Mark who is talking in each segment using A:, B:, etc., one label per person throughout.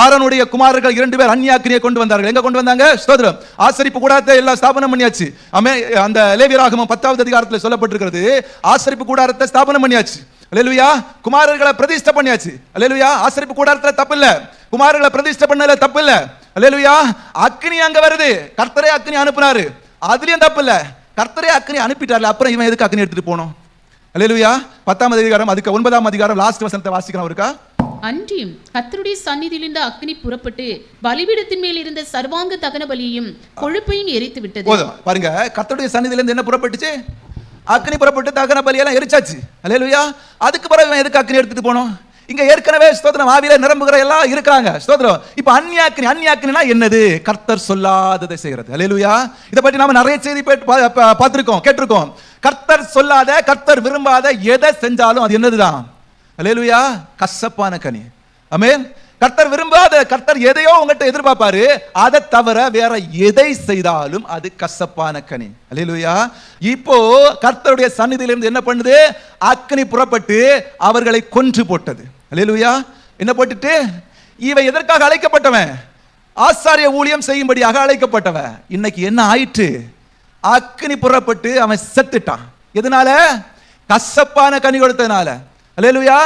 A: ஆரோனுடைய குமாரர்கள் 2 பேர் அந்நியாக்கினியை கொண்டு வந்தார்கள். எங்க கொண்டு வந்தாங்க? ஸ்தோத்திரம். ஆசரிப்பு கூடாரத்தை எல்லாம் ஸ்தாபனம் பண்ணியாச்சு. அந்த லேவியராகமம் 10வது அதிகாரத்தில் சொல்லப்பட்டிருக்கிறது. ஆசரிப்பு கூடாரத்தை ஸ்தாபனம் பண்ணியாச்சு. அல்லேலூயா. குமாரர்களை பிரதிஷ்டை பண்ணியாச்சு. அல்லேலூயா. ஆசரிப்பு கூடாரத்துல தப்பு இல்ல, குமாரர்களை பிரதிஷ்டை பண்ணல தப்பு இல்ல. அல்லேலூயா. அக்கினி அங்க வருது, கர்த்தரே அக்கினி அனுப்புனாரு, அதுலயும் தப்பு இல்ல. கர்த்தரே அக்கினி அனுப்பிட்டார்ல, அப்புறம் இவன் எதுக்கு அக்கினி எடுத்துட்டு போனோம்? அல்லேலூயா. 10வது அதிகாரம் அதுக்கு 9ஆம் அதிகாரம் லாஸ்ட் வசனத்தை வாசிக்கலாம் இருக்கா?
B: அன்றியும் கர்த்தருடைய சந்நிதியிலிருந்து அக்கினி புறப்பட்டு பலிபீடத்தின் மேல் இருந்த சர்வாங்க தகன பலியையும் கொழுப்பையும் எரித்து விட்டது.
A: பாருங்க, கர்த்தருடைய சந்நிதியிலிருந்து என்ன புறப்பட்டுச்சு? அக்கினி புறப்பட்டு தகன பலியெல்லாம் எரிச்சாச்சு. அல்லேலூயா. அதுக்கு பிறகு எதுக்கு அக்கினி எடுத்துட்டு போனோம்? இங்க ஏற்கனவே ஸ்தோத்திரம் ஆவியில நிரம்புகிற எல்லாம் இருக்காங்க. ஸ்தோத்திரம். இப்ப அந்நியாக்கினி, அந்நியாக்கினா என்னது? கர்த்தர் சொல்லாததை செய்கிறது. அல்லேலூயா. இத பற்றி நாம நிறைய செய்தி பார்த்திருக்கோம், கேட்டிருக்கோம். கர்த்தர் சொல்லாத, கர்த்தர் விரும்பாத எதை செஞ்சாலும் அது என்னதுதான்? அல்லேலூயா. கசப்பான கனி. ஆமென். கர்த்தர் விரும்பாத, கர்த்தர் எதையோ உங்கள்கிட்ட எதிர்பார்ப்பாரு, அதை தவிர வேற எதை செய்தாலும் அது கசப்பான கனி. அல்லேலூயா. இப்போ கர்த்தருடைய சந்நிதியிலிருந்து என்ன பண்ணுது? அக்கினி புறப்பட்டு அவர்களை கொன்று போட்டது. அல்லேலூயா. என்ன போட்டுட்டு, இவன் எதற்காக அழைக்கப்பட்டவன்? ஆசாரிய ஊழியம் செய்யும்படியாக அழைக்கப்பட்டவன். இன்னைக்கு என்ன ஆயிற்று? அக்கினி புறப்பட்டு அவன் செத்துட்டான். எதனால? கசப்பான கனி கொடுத்ததுனால. அல்லேலூயா.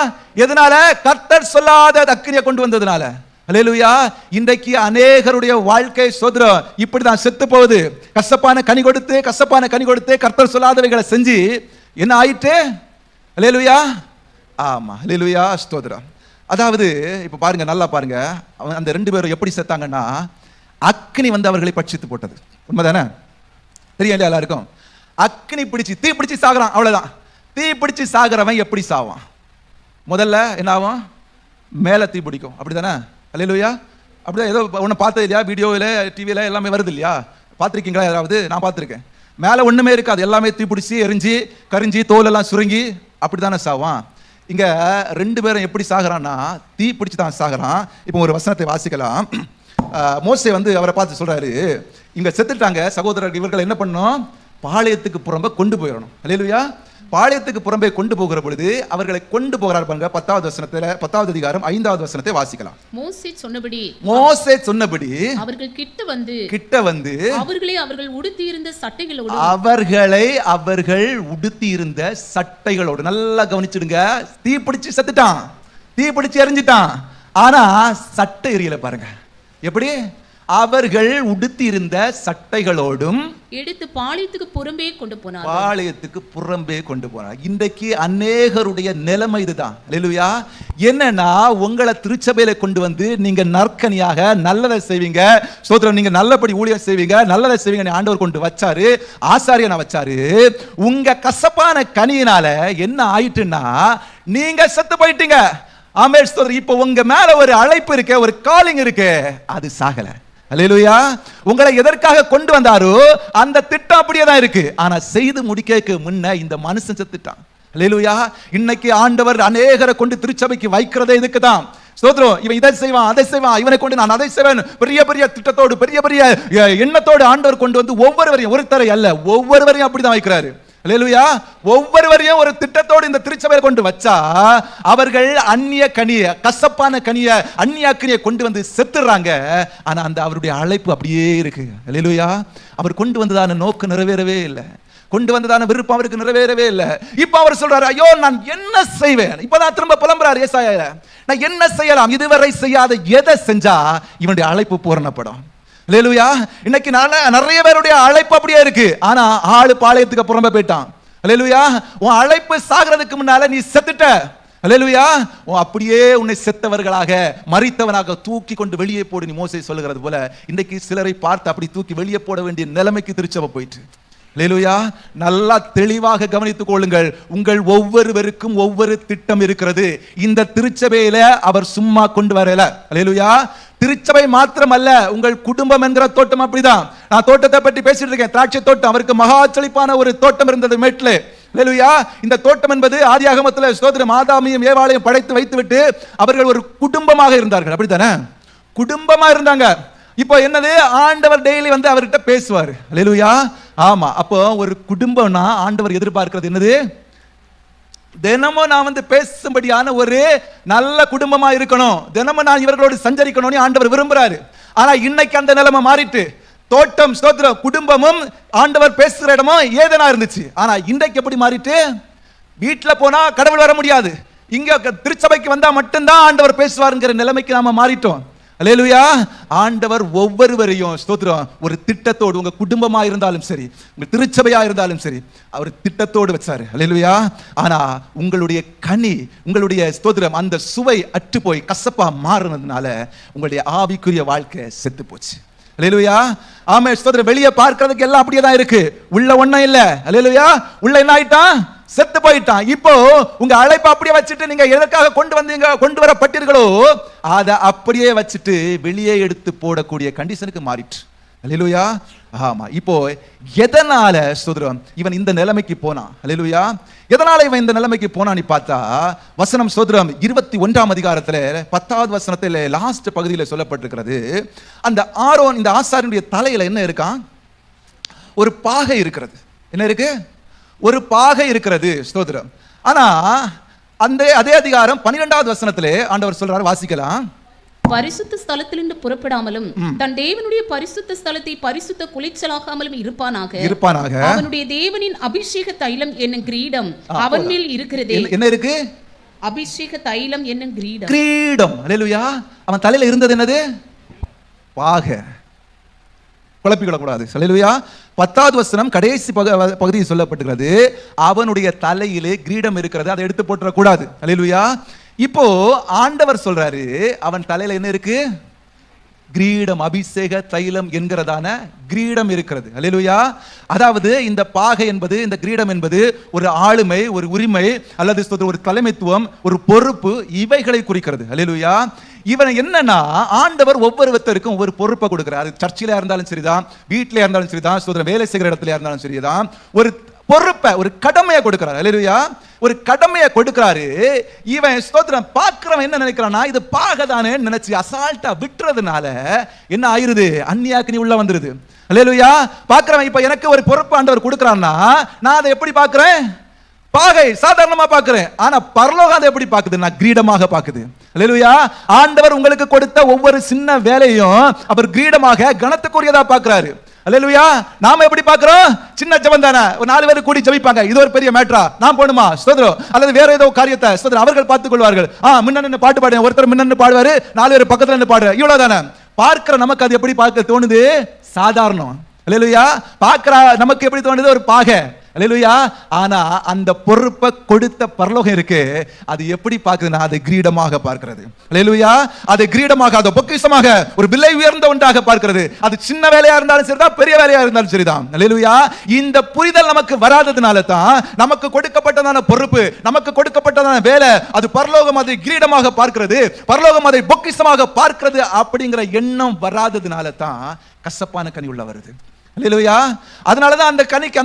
A: எதனால? கர்த்தர் சொல்லாத அக்கினியை கொண்டு வந்ததுனால. அல்லேலூயா. இன்றைக்கு அநேகருடைய வாழ்க்கை சோதரம் இப்படிதான் செத்து போகுது. கசப்பான கனி கொடுத்து, கசப்பான கனி கொடுத்து, கர்த்தர் சொல்லாதவைகளை செஞ்சு என்ன ஆயிட்டு? அல்லேலூயா. ஆமா. அல்லேலூயா. ஸ்தோத்திரம். அதாவது இப்ப பாருங்க, நல்லா பாருங்க, அந்த 2 பேரும் எப்படி செத்தாங்கன்னா, அக்கினி வந்து அவர்களை பட்சித்து போட்டது. உண்மைதானே? தெரியும் இல்லையா எல்லாருக்கும்? அக்கினி பிடிச்சி, தீ பிடிச்சி சாகுறான், அவ்வளவுதான். தீ பிடிச்சி சாகுறவன் எப்படி சாவான்? முதல்ல என்ன ஆகும்? மேலே தீ பிடிக்கும். அப்படிதானே? அல்லேலூயா. அப்படிதான். ஏதோ ஒன்று பார்த்தது இல்லையா? வீடியோவில், டிவியில் எல்லாமே வருது இல்லையா? பார்த்துருக்கீங்களா யாராவது? நான் பார்த்துருக்கேன். மேலே ஒன்றுமே இருக்காது, எல்லாமே தீ பிடிச்சி எரிஞ்சு கரிஞ்சி தோலெல்லாம் சுருங்கி அப்படி தானே சாவான். இங்கே 2 பேரும் எப்படி சாகுறான்னா, தீ பிடிச்சி தான் சாகுறான். இப்போ ஒரு வசனத்தை வாசிக்கலாம். மோசே வந்து அவரை பார்த்து சொல்றாரு, இங்கே செத்துட்டாங்க சகோதரர்கள், இவர்கள் என்ன பண்ணணும்? பாளையத்துக்கு புறம்ப கொண்டு போயிடணும். அல்லேலூயா. பாளையத்துக்கு புறம்பே கொண்டு போகிற பொழுது அவர்களை கொண்டு போகிறார். பாருங்க 10வது வசனத்துல, 10வது அதிகாரம் 5வது வசனத்தை வாசிக்கலாம்.
B: மோசே சொன்னபடி அவர்கள் கிட்ட வந்து அவர்களை அவர்கள் உடுத்தியிருந்த சட்டைகளோடு நல்லா கவனிச்சிடுங்க. தீ பிடிச்சு செத்துட்டான், தீ பிடிச்சு எரிஞ்சிட்டான். ஆனா சட்டை எரியல. பாருங்க எப்படி? அவர்கள் உடுத்தி இருந்த சட்டைகளோடும் எடுத்து பாளையத்துக்கு புறம்பே கொண்டு போனார்.
A: பாளையத்துக்கு புறம்பே கொண்டு போனார். இன்றைக்கு அநேகருடைய நிலைமை இதுதான். அல்லேலூயா. என்னன்னா, உங்களை திருச்சபையில கொண்டு வந்து நீங்க நற்கனியாக நல்லதை செய்வீங்க, ஸ்தோத்திரம், நீங்க நல்லபடி ஊழியம் செய்வீங்க, நல்லதை செய்வீங்க, ஆண்டவர் கொண்டு வச்சாரு, ஆசாரியனை வச்சாரு. உங்க கசப்பான கனியினால என்ன ஆயிட்டுன்னா, நீங்க செத்து போயிட்டீங்க. ஆமென். ஸ்தோத்திரம். இப்போ உங்க மேல ஒரு அழைப்பு இருக்கு, ஒரு காலிங் இருக்கு, அது சாகல. அல்லேலூயா. உங்களை எதற்காக கொண்டு வந்தாரோ அந்த திட்டம் அப்படியே தான் இருக்கு. ஆனா செய்து முடிக்க முன்ன இந்த மனுஷன் செத்துட்டான். அல்லேலூயா. இன்னைக்கு ஆண்டவர் அநேகரை கொண்டு திருச்சபைக்கு வைக்கிறதே இதுக்கு தான். ஸ்தோத்திரம். இவன் இதை செய்வான், அதை செய்வான், இவனை கொண்டு நான் அதை செய்வேன், பெரிய பெரிய திட்டத்தோடு, பெரிய பெரிய எண்ணத்தோடு ஆண்டவர் கொண்டு வந்து ஒவ்வொருவரையும், ஒருத்தரை அல்ல, ஒவ்வொருவரையும் அப்படிதான் வைக்கிறாரு. அல்லேலூயா. ஒவ்வொருவரையும் ஒரு திட்டத்தோடு இந்த திருச்சபையை கொண்டு வச்சா அவர்கள் அந்நிய கனிய, கசப்பான கனிய, அந்நிய கனியை கொண்டு வந்து செத்துறாங்க. ஆனா அந்த அவருடைய அழைப்பு அப்படியே இருக்கு. அல்லேலூயா. அவர் கொண்டு வந்ததான நோக்கம் நிறைவேறவே இல்லை, கொண்டு வந்ததான விருப்பம் அவருக்கு நிறைவேறவே இல்லை. இப்ப அவர் சொல்றாரு, ஐயோ நான் என்ன செய்வேன்? இப்பதான் திரும்ப புலம்புறாரு ஏசாயா, நான் என்ன செய்யலாம்? இதுவரை செய்யாத எதை செஞ்சா இவனுடைய அழைப்பு பூரணப்படும்? அல்லேலூயா. இன்னைக்கு நிறைய பேருடைய அழைப்பு அப்படியே இருக்கு, ஆனா ஆளு பாளையத்துக்கு புறம்பே போயிட்டான். அல்லேலூயா. உன் அழைப்பு சாகிறதுக்கு முன்னால நீ செத்துட்ட. அல்லேலூயா. அப்படியே உன்னை செத்தவர்களாக, மரித்தவனாக தூக்கி கொண்டு வெளியே போடு. நீ மோசே சொல்லுகிறது போல இன்னைக்கு சிலரை பார்த்து அப்படி தூக்கி வெளியே போட வேண்டிய நிலைமைக்கு திருச்சபை போயிட்டு. அல்லேலூயா. நல்லா தெளிவாக கவனித்துக் கொள்ளுங்கள். உங்கள் ஒவ்வொருவருக்கும் ஒவ்வொரு திட்டம் இருக்கிறது. இந்த திருச்சபையில அவர் சும்மா கொண்டு வரல. அல்லேலூயா. திருச்சபை மாத்திரம் அல்ல, உங்கள் குடும்பம் என்கிற தோட்டம் அப்படிதான். நான் தோட்டத்தை பற்றி பேசிட்டு இருக்கேன், திராட்சை தோட்டம். அவருக்கு மகா செழிப்பான ஒரு தோட்டம் இருந்தது மேட்ல. அல்லேலூயா. இந்த தோட்டம் என்பது ஆதியாகமத்தில் ஸ்தோத்திரம், ஆதாமையும் ஏவாளையும் படைத்து வைத்துவிட்டு அவர்கள் ஒரு குடும்பமாக இருந்தார்கள். அப்படித்தானே? குடும்பமா இருந்தாங்க. இப்போ என்னது? ஆண்டவர் டெய்லி வந்து அவர்கிட்ட பேசுவார். அல்லேலூயா. ஆமா. அப்போ ஒரு குடும்பம்னா ஆண்டவர் எதிர்பார்க்கிறது என்னது? தினமும் நான் வந்து பேசும்படியான ஒரு நல்ல குடும்பமா இருக்கணும், தினமும் நான் இவர்களோடு சஞ்சரிக்கணும்னு ஆண்டவர் விரும்புறாரு. ஆனா இன்னைக்கு அந்த நிலைமை மாறிட்டு, தோட்டம் ஸ்தோத்திரம் குடும்பமும் ஆண்டவர் பேசுகிற இடமும் ஏதனா இருந்துச்சு. ஆனா இன்றைக்கு எப்படி மாறிட்டு, வீட்டுல போனா கடவுள் வர முடியாது, இங்க திருச்சபைக்கு வந்தா மட்டும்தான் ஆண்டவர் பேசுவாருங்கிற நிலைமைக்கு நாம மாறிட்டோம். அல்லேலூயா. ஆண்டவர் ஒவ்வொருவரையும் ஸ்தோத்திரம் ஒரு திட்டத்தோடு, உங்க குடும்பமா இருந்தாலும் சரி, உங்க திருச்சபையா இருந்தாலும் சரி, அவர் திட்டத்தோடு வச்சாரு. அல்லேலூயா. ஆனா உங்களுடைய கனி, உங்களுடைய ஸ்தோத்திரம் அந்த சுவை அற்று போய் கசப்பா மாறுனதுனால உங்களுடைய ஆவிக்குரிய வாழ்க்கை செத்து போச்சு. அல்லேலூயா. ஆமே ஸ்தோத்திரம். வெளியே பார்க்கிறதுக்கு எல்லாம் அப்படியே தான் இருக்கு, உள்ள ஒண்ணும் இல்ல. அல்லேலூயா. உள்ள என்ன ஆயிட்டான்? செத்து போயிட்டான். இப்போ உங்க அழைப்பை அப்படியே வச்சுட்டு நீங்க எதற்காக கொண்டு வரப்பட்டீர்களோ அதை அப்படியே வச்சுட்டு வெளியே எடுத்து போடக்கூடிய கண்டிஷனுக்கு மாறிட்டு. அல்லேலூயா. ஆமா. இப்போ எதனால ஸ்தோத்திரம் இவன் இந்த நிலைமைக்கு போனான்? அல்லேலூயா. எதனால இவன் இந்த நிலைமைக்கு போனான்னு பார்த்தா, வசனம் ஸ்தோத்திரம் 21ஆம் அதிகாரத்துல 10வது வசனத்துல லாஸ்ட் பகுதியில் சொல்லப்பட்டிருக்கிறது. அந்த ஆரோன், இந்த ஆசாரியனுடைய தலையில என்ன இருக்கான்? ஒரு பாகை இருக்கிறது. என்ன இருக்கு? ஒரு பாகை இருக்கிறது. ஸ்தோத்திரம். ஆனா அதே அதிகாரம் 12வது வசனத்திலே ஆண்டவர் சொல்றாரு, வாசிக்கலாம்.
C: பரிசுத்த ஸ்தலத்திலிருந்து புறப்படாமலும் தன் தேவனுடைய பரிசுத்த ஸ்தலத்தை பரிசுத்த குலைச்சலாகாமலும் இருப்பானாக. அவனுடைய தேவனின் அபிஷேக தைலம் என்னும் கிரீடம் அவன் மேல் இருக்கிறதே.
A: என்ன இருக்கு?
C: அபிஷேக தைலம் என்னும் கிரீடம்.
A: கிரீடம். அல்லேலூயா. அவன் தலையில இருந்தது என்னது? பாகை. குழப்பிவிடக்கூடாது. அல்லேலூயா. 10வது வசனம் கடைசி பகுதியில் சொல்லப்பட்டிருக்கிறது, அவனுடைய தலையிலே கிரீடம் இருக்கிறது, அதை எடுத்து போட்டுறக்கூடாது. அல்லேலூயா. இப்போ ஆண்டவர் சொல்றாரு, அவன் தலையில என்ன இருக்கு? கிரீடம், அபிஷேக தைலம் என்கிறதான கிரீடம் இருக்கிறது. அல்லேலூயா. அதாவது இந்த பாகை என்பது, இந்த கிரீடம் என்பது ஒரு ஆளுமை, ஒரு உரிமை, அல்லது ஒரு தலைமைத்துவம், ஒரு பொறுப்பு, இவைகளை குறிக்கிறது. அல்லேலூயா. இவன் என்னன்னா, ஆண்டவர் ஒவ்வொருத்தருக்கும் ஒவ்வொரு பொறுப்பை கொடுக்கிறார். சர்ச்சில இருந்தாலும் சரிதான், வீட்டில இருந்தாலும் சரிதான், ஸ்தோத்திரம் வேலை செய்கிற இடத்துல இருந்தாலும் சரிதான், ஒரு பொறுப்பை, ஒரு கடமையை கொடுக்கிறார். அல்லேலூயா. ஒரு கடமையை கொடுக்கிறாரு. இவன் ஸ்தோத்திரம் பார்க்கிறவன் என்ன நினைக்கிறான்னா, இது பாகதானே நினைச்சு அசால்ட்டா விட்டுறதுனால என்ன ஆயிருது? அந்நியாக்கினி உள்ள வந்துருது. அல்லேலூயா. பார்க்கிறவன் இப்ப எனக்கு ஒரு பொறுப்பு ஆண்டவர் கொடுக்கிறான்னா, நான் அதை எப்படி பார்க்கிறேன்? பாகை சாதாரணமா பார்க்கிறேன். ஆனா பரலோகம் அதை எப்படி பார்க்குது? நான் கிரீடமாக பார்க்குது. அல்லேலூயா. ஆண்டவர் உங்களுக்கு கொடுத்த ஒவ்வொரு சின்ன வேலையும் அவர் கிரீடமாக கனத்துக்குரியதா பார்க்கிறாரு. அல்லேலூயா. நாம எப்படி பார்க்கிறோம்? சின்ன ஜெபம் தானே, ஒரு 4 பேர் கூடி ஜெபிப்பாங்க, இது ஒரு பெரிய மேட்டரா, நான் போணுமா ஸ்தோத்திரம், அல்லது வேற ஏதோ காரியத்தை ஸ்தோத்திரம் அவர்கள் பார்த்துக் கொள்வார்கள். முன்ன பாட்டு பாடுங்க, ஒருத்தர் முன்ன பாடுவாரு, 4 பேர் பக்கத்துல இருந்து பாடுற, இவ்வளவுதானே. பார்க்கிற நமக்கு அது எப்படி பார்க்க தோணுது? சாதாரணம். அல்லேலூயா. பார்க்கிற நமக்கு எப்படி தோணுது? ஒரு பாகை. அல்லேலூயா. ஆனா அந்த பொறுப்பை கொடுத்த பரலோகம் இருக்கு, அது எப்படி பார்க்குதுன்னா, அது கிரீடமாக பார்க்கிறது. அல்லேலூயா. அது கிரீடமாக, அது பொக்கிஷமாக, ஒரு விலை உயர்ந்த ஒன்றாக பார்க்கிறது. அது சின்ன வேலையா இருந்தாலும் சரிதான், பெரிய வேலையா இருந்தாலும் சரிதான். அல்லேலூயா. இந்த புரிதல் நமக்கு வராததுனால தான் நமக்கு கொடுக்கப்பட்டதான பொறுப்பு, நமக்கு கொடுக்கப்பட்டதான வேலை, அது பரலோகம் அதை கிரீடமாக பார்க்கிறது, பரலோகம் அதை பொக்கிஷமாக பார்க்கிறது அப்படிங்கிற எண்ணம் வராததுனால தான் கசப்பான கனி உள்ள வருது. அல்லேலூயா. அதனாலதான் அந்த கனிக்கு,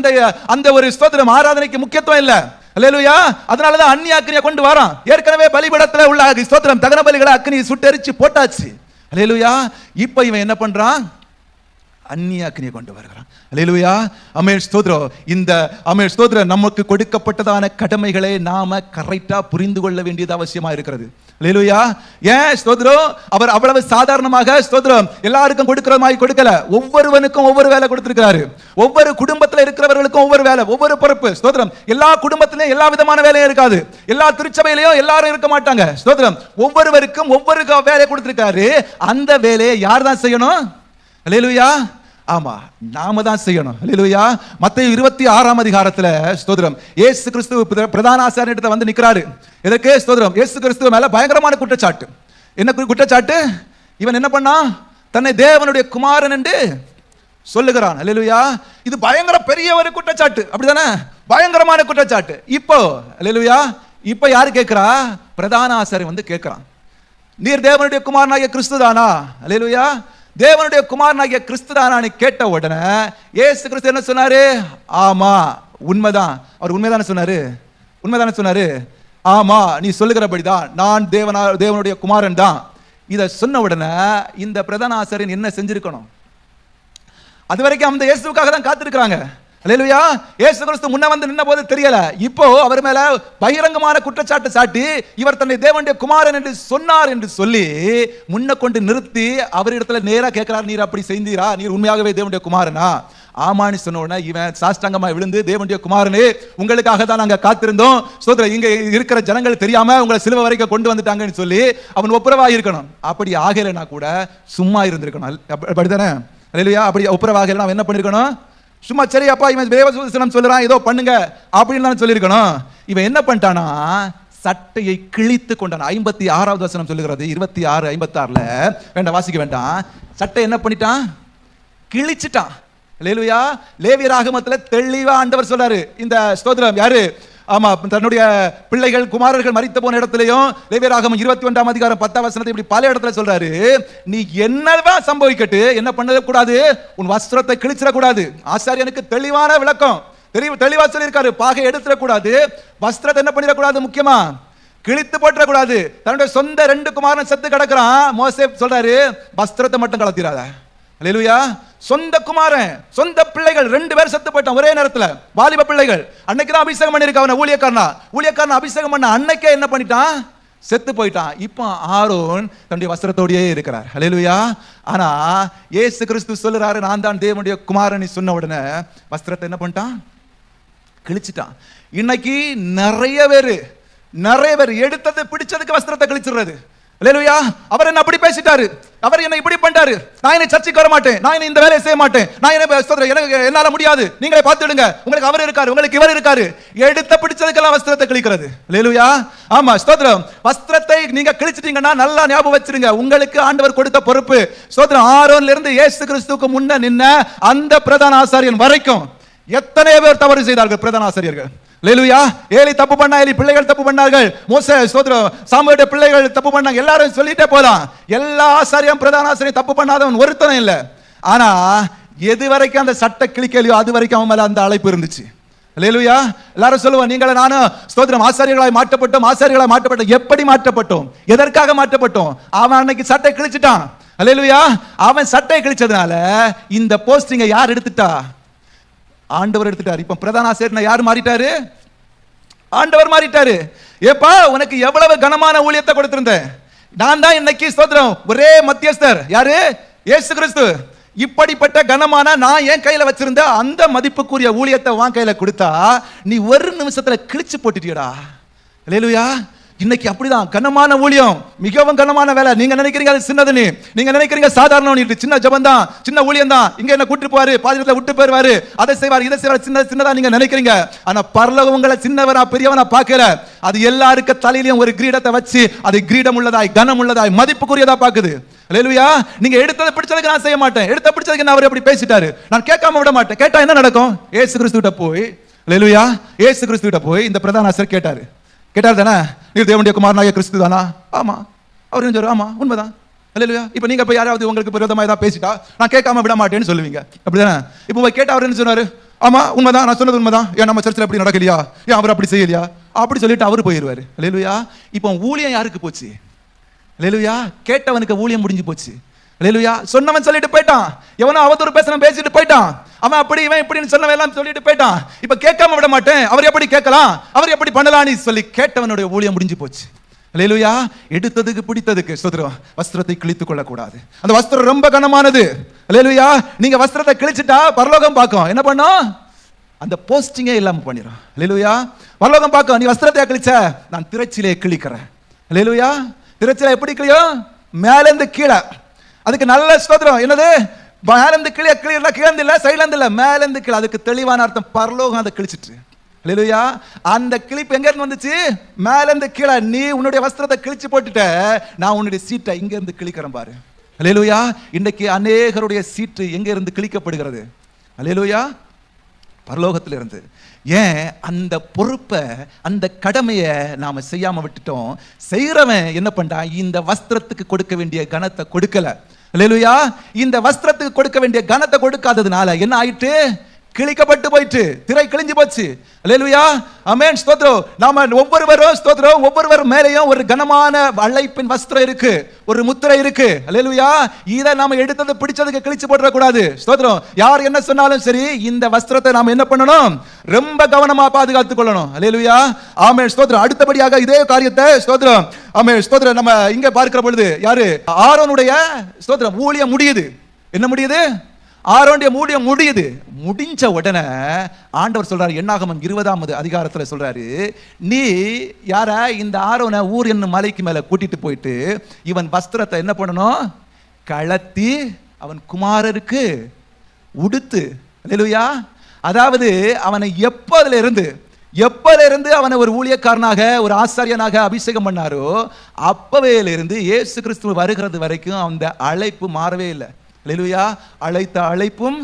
A: அந்த ஒரு ஸ்தோத்திரம் ஆராதனைக்கு முக்கியத்துவம் இல்ல. அல்லேலூயா. அதனாலதான் அந்நியாக்கினியை கொண்டு வரான். ஏற்கனவே பலிபீடத்துல உள்ள ஸ்தோத்திரம் தகன பலிகளை அக்னி சுட்டெரிச்சு போட்டாச்சு. அல்லேலூயா. இப்ப இவன் என்ன பண்றான்? அந்நியாக்கினியை கொண்டு வருகிறான். அல்லேலூயா. ஆமென் ஸ்தோத்திரம். இந்த ஆமென் ஸ்தோத்திரம் நமக்கு கொடுக்கப்பட்டதான கடமைகளை நாம கரெக்டா புரிந்து கொள்ள வேண்டியது அவசியமா இருக்கிறது. அல்லேலூயா. ஏன் ஸ்தோத்திரம் அவர் அவ்வளவு சாதாரணமாக ஸ்தோத்திரம் எல்லாருக்கும் கொடுக்கிற மாதிரி கொடுக்கல. ஒவ்வொருவனுக்கும் ஒவ்வொரு வேலை கொடுத்திருக்கிறாரு. ஒவ்வொரு குடும்பத்தில் இருக்கிறவர்களுக்கும் ஒவ்வொரு வேலை, ஒவ்வொரு பொறுப்பு. ஸ்தோத்திரம். எல்லா குடும்பத்திலையும் எல்லா விதமான வேலையும் இருக்காது, எல்லா திருச்சபையிலையும் எல்லாரும் இருக்க மாட்டாங்க. ஸ்தோத்திரம். ஒவ்வொருவருக்கும் ஒவ்வொரு வேலையை கொடுத்திருக்காரு. அந்த வேலையை யார் தான் செய்யணும்? அல்லேலூயா. ஆமா, நாம தான் செய்யணும். அல்லேலூயா. மத்தேயு 26ஆம் அதிகாரத்துல ஸ்தோத்திரம் இயேசு கிறிஸ்து பிரதான ஆசாரியனிடத்துல வந்து நிக்கிறாரு. எதற்கு? ஸ்தோத்திரம் இயேசு கிறிஸ்து மேல பயங்கரமான குற்றச்சாட்டு. என்ன குற்றச்சாட்டு? இவன் என்ன பண்ணா? தன்னை தேவனுடைய குமாரன் என்று சொல்லுகிறான். அல்லேலூயா. இது பயங்கர பெரிய ஒரு குற்றச்சாட்டு, அப்படிதானே? பயங்கரமான குற்றச்சாட்டு. இப்போ அல்லேலூயா, இப்போ யாரு கேட்கிறா? பிரதான ஆசாரியன் வந்து கேட்கிறான், நீர் தேவனுடைய குமாரனாகிய கிறிஸ்து தானா? அல்லேலூயா. தேவனுடைய குமாரனாகிய கிறிஸ்து தானான்னு கேட்ட உடனே இயேசு கிறிஸ்து என்ன சொன்னாரு? ஆமா, உண்மைதான். அவர் உண்மைதானே சொன்னாரு? உண்மைதானே சொன்னாரு? ஆமா, நீ சொல்லுகிறபடிதான், நான் தேவனுடைய குமாரன் தான். இதை சொன்ன உடனே இந்த பிரதான ஆசாரியன் என்ன செஞ்சிருக்கணும்? அது வரைக்கும் அந்த இயேசுக்காக தான் காத்திருக்கிறாங்க. அல்லேலூயா. இயேசு கிறிஸ்து முன்ன வந்து நின்ன போது தெரியல, இப்போ அவர் மேல பகிரங்கமான குற்றச்சாட்டு சாட்டி இவர் தன்னை தேவனுடைய குமாரன் என்று சொன்னார் என்று சொல்லி முன்ன கொண்டு நிறுத்தி அவரிடத்துல நேரா கேட்கிறார், நீர் அப்படி செய்தீரா, நீர் உண்மையாகவே தேவனுடைய குமாரனா? ஆமான்னு சொன்ன உடனே இவன் சாஷ்டாங்கமா விழுந்து, தேவனுடைய குமாரனே, உங்களுக்காக தான் நாங்க காத்திருந்தோம், ஸ்தோத்திரம், இங்க இருக்கிற ஜனங்கள் தெரியாம உங்களை சிலுவை வரைக்கும் கொண்டு வந்துட்டாங்கன்னு சொல்லி அவன் ஒப்புரவாக இருக்கணும். அப்படி ஆகலைன்னா கூட சும்மா இருந்திருக்கணும். அப்படித்தானே? அல்லேலூயா. அப்படி ஒப்புரவாக அவன் என்ன பண்ணிருக்கணும்? சும்மா சரி அப்பா இவன் தேவவசனம் சொல்றான் ஏதோ பண்ணுங்க அப்படின்னு சொல்லியிருக்கணும். இவன் என்ன பண்ணிட்டானா, சட்டையை கிழித்து கொண்டான். 56வது வசனம் சொல்லுகிறது, 26, 56 வேண்டாம், வாசிக்க வேண்டாம். சட்டை என்ன பண்ணிட்டான்? கிழிச்சிட்டான். அல்லேலூயா. லேவியராகமத்துல தெளிவா ஆண்டவர் சொல்றாரு, இந்த ஸ்தோத்திரம் யாரு? ஆமா, தன்னுடைய பிள்ளைகள் குமாரர்கள் மரித்த போன இடத்துலயும் லேவியராகமம் 21ஆம் அதிகாரம் 10ஆம் வசனத்தை இப்படி பல இடத்துல சொல்றாரு, நீ என்னதான் சம்பவிக்கட்டு என்ன பண்ண கூடாது, உன் வஸ்திரத்தை கிழிச்சிட கூடாது. ஆசாரியனுக்கு தெளிவான விளக்கம் தெளிவா சொல்லியிருக்காரு. பாகை எடுத்துட கூடாது, வஸ்திரத்தை என்ன பண்ணிட கூடாது, முக்கியமா கிழித்து போட்டுற கூடாது. தன்னுடைய சொந்த 2 குமாரன் செத்து கிடக்குறான். மோசே சொல்றாரு, வஸ்திரத்தை மட்டும் கலத்திராத. அல்லேலூயா. சொந்த குமாரன், சொந்த பிள்ளைகள் 2 பேர் செத்து போயிட்டான் ஒரே நேரத்துல, வாலிப பிள்ளைகள். அன்னைக்கு தான் அபிஷேகம் பண்ணிருக்க அவனை, ஊழியக்காரனா அபிஷேகம் பண்ண அன்னைக்கே என்ன பண்ணிட்டான்? செத்து போயிட்டான். இப்போ ஆரோன் தன்னுடைய வஸ்திரத்தோடயே இருக்கிறார். அல்லேலூயா. ஆனா இயேசு கிறிஸ்து சொல்லுறாரு, நான் தான் தேவனுடைய குமாரன் சொன்ன உடனே வஸ்திரத்தை என்ன பண்ணிட்டான்? கிழிச்சிட்டான். இன்னைக்கு நிறைய பேர் எடுத்தது பிடிச்சதுக்கு வஸ்திரத்தை கிழிச்சிடுறது. அல்லேலூயா. அவர் என்ன அப்படி பேசிட்டாரு, அவர் என்ன இப்படி பண்ணிட்டாரு, நான் என்ன சர்ச்சுக்கு வர மாட்டேன், நான் என்ன இந்த வேலையை செய்ய மாட்டேன், நான் என்ன என்னால முடியாது, நீங்களே பார்த்துடுங்க, உங்களுக்கு அவர் இருக்காரு, உங்களுக்கு இவர் இருக்காரு. எடுத்த பிடிச்சதுக்கெல்லாம் வஸ்திரத்தை கிழிக்கிறது. அல்லேலூயா. ஆமா, ஸ்தோத்திரம். வஸ்திரத்தை நீங்க கிழிச்சிட்டீங்கன்னா நல்லா ஞாபகம் வச்சிருங்க, உங்களுக்கு ஆண்டவர் கொடுத்த பொறுப்பு. ஸ்தோத்திரம். ஆரோன்ல இருந்து இயேசு கிறிஸ்துவுக்கு முன்ன நின்ன அந்த பிரதான ஆசாரியன் வரைக்கும் எத்தனை பேர் தவறு செய்தார்கள் பிரதான ஆசாரியர்கள். அல்லேலூயா. ஏலி தப்பு பண்ணா, ஏலி பிள்ளைகள் தப்பு பண்ணார்கள், மோசே ஸ்தோத்திரம் சாமுவேலுடைய பிள்ளைகள் தப்பு பண்ணாங்க, எல்லாரும் சொல்லிட்டே போலாம். எல்லா ஆசாரியம் பிரதான ஆசாரியம் தப்பு பண்ணாதவன் ஒருத்தனும் இல்லை. ஆனா எது வரைக்கும் அந்த சட்டை கிழிக்கலையோ அது வரைக்கும் அவன் மேல அந்த அழைப்பு இருந்துச்சு. அல்லேலூயா. எல்லாரும் சொல்லுவான், நீங்கள நானும் ஸ்தோத்திரம் ஆசாரியர்களாய் மாற்றப்பட்டோம். எப்படி மாற்றப்பட்டோம், எதற்காக மாற்றப்பட்டோம்? அவன் அன்னைக்கு சட்டை கிழிச்சிட்டான். அல்லேலூயா. அவன் சட்டை கிழிச்சதுனால இந்த போஸ்டிங்கை யார் எடுத்துட்டா? ஆண்டவர் எடுத்துட்டார். இப்ப பிரதான ஆசாரியர் யார் மாறிட்டாரு? ஆண்டவர் மாறிட்டாரு. ஏப்பா, உனக்கு எவ்வளவு கனமான ஊழியத்தை கொடுத்திருந்தேன், நான் தான் இன்னைக்கு ஸ்தோத்திரம் ஒரே மத்தியஸ்தர், யாரு? இயேசு கிறிஸ்து. இப்படிப்பட்ட கனமான நான் என் கையில வச்சிருந்த அந்த மதிப்புக்குரிய ஊழியத்தை உன் கையில கொடுத்தா நீ ஒரு நிமிஷத்துல கிழிச்சு போட்டுட்டியடா. அல்லேலூயா. இன்னைக்கு அப்படிதான் கனமான ஊழியம், மிகவும் கனமான வேலை. நீங்க நினைக்கிறீங்க அது சின்னதுன்னு, நீங்க நினைக்கிறீங்க சாதாரண சின்ன ஜபம் தான், சின்ன ஊழியம் தான், இங்க என்ன கூட்டு போவாரு, பாதிரத்துல விட்டு போயிருவாரு, அதை செய்வார் இதை செய்வார், சின்னதா நீங்க நினைக்கிறீங்க. ஆனா பரலோகம் உங்களை சின்னவரா பெரியவனா பார்க்கல. அது எல்லாருக்கு தலையிலையும் ஒரு கிரீடத்தை வச்சு அது கிரீடம் உள்ளதாய் கனம் உள்ளதாய் மதிப்புக்குரியதா பாக்குது. அல்லேலூயா. நீங்க எடுத்ததை பிடிச்சதுக்கு நான் செய்ய மாட்டேன், எடுத்த பிடிச்சதுக்கு நான் அவர் எப்படி பேசிட்டாரு, நான் கேட்காம விட மாட்டேன். கேட்டா என்ன நடக்கும்? ஏசு கிறிஸ்து கிட்ட போய், அல்லேலூயா, ஏசு கிறிஸ்து கிட்ட போய் இந்த பிரதான ஆசாரியர் கேட்டார் தானே, நீர் தேவனுடைய குமாரனாகிய கிறிஸ்து தானா? ஆமா. அவர் என்ன சொல்றாரு? ஆமா, உண்மைதான். அல்லேலூயா. இப்போ நீங்க போய் யாராவது உங்களுக்கு விரோதமா ஏதாவது பேசிட்டா நான் கேட்காம விட மாட்டேன்னு சொல்லுவீங்க, அப்படிதானே? இப்போ போய் கேட்டா அவர் என்ன சொன்னாரு? ஆமா, உண்மைதான், நான் சொன்னது உண்மைதான், ஏன் நம்ம சர்ச்சில் அப்படி நடக்கலையா, ஏன் அவர் அப்படி செய்யலையா, அப்படி சொல்லிட்டு அவர் போயிடுவாரு. அல்லேலூயா. இப்போ ஊழியம் யாருக்கு போச்சு? அல்லேலூயா. கேட்டவனுக்கு ஊழியம் முடிஞ்சு போச்சு. அல்லேலூயா. சொன்னவன் சொல்லிட்டு போயிட்டான், எவனோ அவதூறு பேசிட்டு போயிட்டான், அவன் அப்படி இவன் இப்படின்னு சொன்னவன் எல்லாம் சொல்லிட்டு போயிட்டான். இப்ப கேட்காம விட மாட்டேன், அவர் எப்படி கேட்கலாம், அவர் எப்படி பண்ணலாம்னு சொல்லி கேட்டவனுடைய ஊழியம் முடிஞ்சு போச்சு. அல்லேலூயா. எடுத்ததுக்கு பிடித்ததுக்கு ஸ்தோத்திரம் வஸ்திரத்தை கிழித்துக் கொள்ளக்கூடாது. அந்த வஸ்திரம் ரொம்ப கனமானது. அல்லேலூயா. நீங்க வஸ்திரத்தை கிழிச்சிட்டா பரலோகம் பார்க்கும் என்ன பண்ணும்? அந்த போஸ்டிங்கே இல்லாம பண்ணிடும். அல்லேலூயா. பரலோகம் பார்க்கும், நீ வஸ்திரத்தை கிழிச்ச, நான் திரைச்சிலே கிழிக்கிறேன். அல்லேலூயா. திரைச்சில எப்படி கிழியும்? மேலேந்து கீழே. அதுக்கு நல்ல ஸ்தோத்திரம் என்னது? மேலேந்து கீழே கீழந்து இல்ல, சைட்லேருந்து இல்ல, மேலேந்து கீழே. அதுக்கு தெளிவான அர்த்தம் பரலோகம் அதை கிழிச்சிட்டு. அல்லேலூயா. அந்த கிழிப்பு எங்க இருந்து வந்துச்சு? மேலேந்து கீழே. நீ உன்னுடைய வஸ்திரத்தை கிழிச்சு போட்டுட்ட, நான் உன்னுடைய சீட்டை இங்க இருந்து கிழிக்கிறேன் பாரு. அல்லேலூயா. இன்னைக்கு அநேகருடைய சீட்டு எங்க இருந்து கிழிக்கப்படுகிறது? அல்லேலூயா. பரலோகத்திலிருந்து. ஏன்? அந்த பொறுப்பை, அந்த கடமையை நாம செய்யாம விட்டுட்டோம். செய்யறவன் என்ன பண்றான்? இந்த வஸ்திரத்துக்கு கொடுக்க வேண்டிய கனத்தை கொடுக்கல. அல்லேலூயா. இந்த வஸ்திரத்துக்கு கொடுக்க வேண்டிய கனத்தை கொடுக்காததுனால என்ன ஆயிட்டு? கிழிக்கப்பட்டு போயிட்டு, திரை கிழிஞ்சு போச்சு. அல்லேலூயா, ஆமென், ஸ்தோத்திரம். நாம ஒவ்வொருவரும் ஸ்தோத்திரம், ஒவ்வொருவர் மேலேயும் ஒரு கனமான அழைப்பின் வஸ்திரம் இருக்கு, ஒரு முத்திரை இருக்கு. அல்லேலூயா, இதை நாம எடுத்தது பிடிச்சதுக்கு கிழிச்சு போட்டுற கூடாது. ஸ்தோத்திரம். யார் என்ன சொன்னாலும் சரி, இந்த வஸ்திரத்தை நாம என்ன பண்ணணும்? ரொம்ப கவனமா பாதுகாத்துக் கொள்ளணும். அல்லேலூயா, ஆமென், ஸ்தோத்திரம். அடுத்தபடியாக இதே காரியத்தை ஸ்தோத்திரம், ஆமென், ஸ்தோத்திரம், நம்ம இங்க பார்க்கிற பொழுது யாரு? ஆரோனுடைய ஸ்தோத்திரம் ஊழியம் முடியுது. என்ன முடியுது? ஆரோனுடைய ஊழியம் முடியுது. முடிஞ்ச உடனே ஆண்டவர் சொல்றாரு, என்னாகமம் 20ஆம் அதிகாரத்துல சொல்றாரு, நீ யார இந்த ஆரோனை ஊர் என்னும் மலைக்கு மேல கூட்டிட்டு போயிட்டு இவன் வஸ்திரத்தை என்ன பண்ணணும்? கழட்டி அவன் குமாரருக்கு உடுத்து. அல்லேலூயா. அதாவது அவனை எப்போதுல இருந்து அவனை ஒரு ஊழியக்காரனாக, ஒரு ஆசாரியனாக அபிஷேகம் பண்ணாரோ அப்பவேலிருந்து இயேசு கிறிஸ்து வருகிறது வரைக்கும் அந்த அழைப்பு மாறவே இல்லை. அல்லேலூயா. அழைத்த அழைப்பும்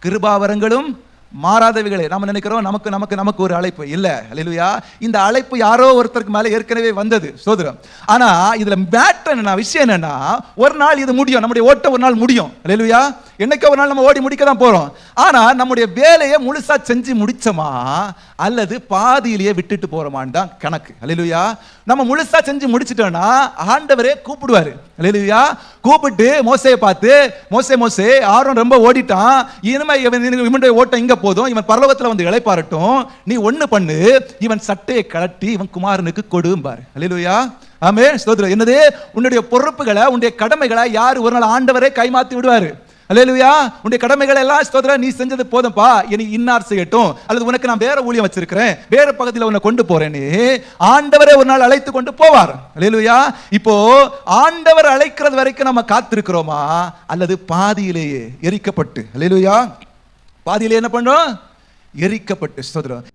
A: கிருபாவரங்களும் மாறாதவைகளே. நம்ம நினைக்கிறோம் நமக்கு நமக்கு நமக்கு ஒரு அழைப்பு இல்லை. அல்லேலூயா. இந்த அழைப்பு யாரோ ஒருத்தருக்கு மேல ஏற்கனவே வந்தது. ஸ்தோத்திரம். ஆனா இதுல மேட்டர் என்ன, விஷயம் என்னன்னா, ஒரு நாள் இது முடியும், நம்முடைய ஓட்டம் ஒரு நாள் முடியும். அல்லேலூயா. என்னைக்கு ஒரு நாள் நம்ம ஓடி முடிக்க தான் போறோம். ஆனா நம்முடைய வேலையை முழுசா செஞ்சு முடிச்சோமா அல்லது பாதியிலேயே விட்டுட்டு போறோமான்னு தான் கணக்கு. அல்லேலூயா. நம்ம முழுசா செஞ்சு முடிச்சிட்டோம்னா ஆண்டவரே கூப்பிடுவாரு. அல்லேலூயா. கூப்பிட்டு மோசேயை பார்த்து, மோசே ஆரோன் ரொம்ப ஓடிட்டான், இனிமே இவனுடைய ஓட்டம் இங்க போதும், இவன் பரலோகத்துல வந்து இளைப்பாறட்டும், நீ ஒண்ணு பண்ணு, இவன் சட்டையை கழட்டி இவன் குமாரனுக்கு கொடும்பாரு. அல்லேலூயா. ஆமென், ஸ்தோத்திரம். என்னது? உன்னுடைய பொறுப்புகளை, உன்னுடைய கடமைகளை யார் ஒரு நாள் ஆண்டவரே கைமாத்தி விடுவாரு. அல்லேலூயா. உன்னுடைய கடமைகள் எல்லாம் ஸ்தோத்திரம், நீ செஞ்சது போதும்பா, இனி இன்னார் செய்யட்டும், அல்லது உனக்கு நான் வேற ஊழியம் வச்சிருக்கிறேன், வேற பக்கத்தில் உன்னை கொண்டு போறேன்னு ஆண்டவரே ஒரு நாள் அழைத்து கொண்டு போவார். அல்லேலூயா. இப்போ ஆண்டவர் அழைக்கிறது வரைக்கும் நம்ம காத்திருக்கிறோமா அல்லது பாதியிலேயே எரிக்கப்பட்டு, அல்லேலூயா, பாதியிலே என்ன பண்றோம்? எரிக்கப்பட்டு. ஸ்தோத்திரம்.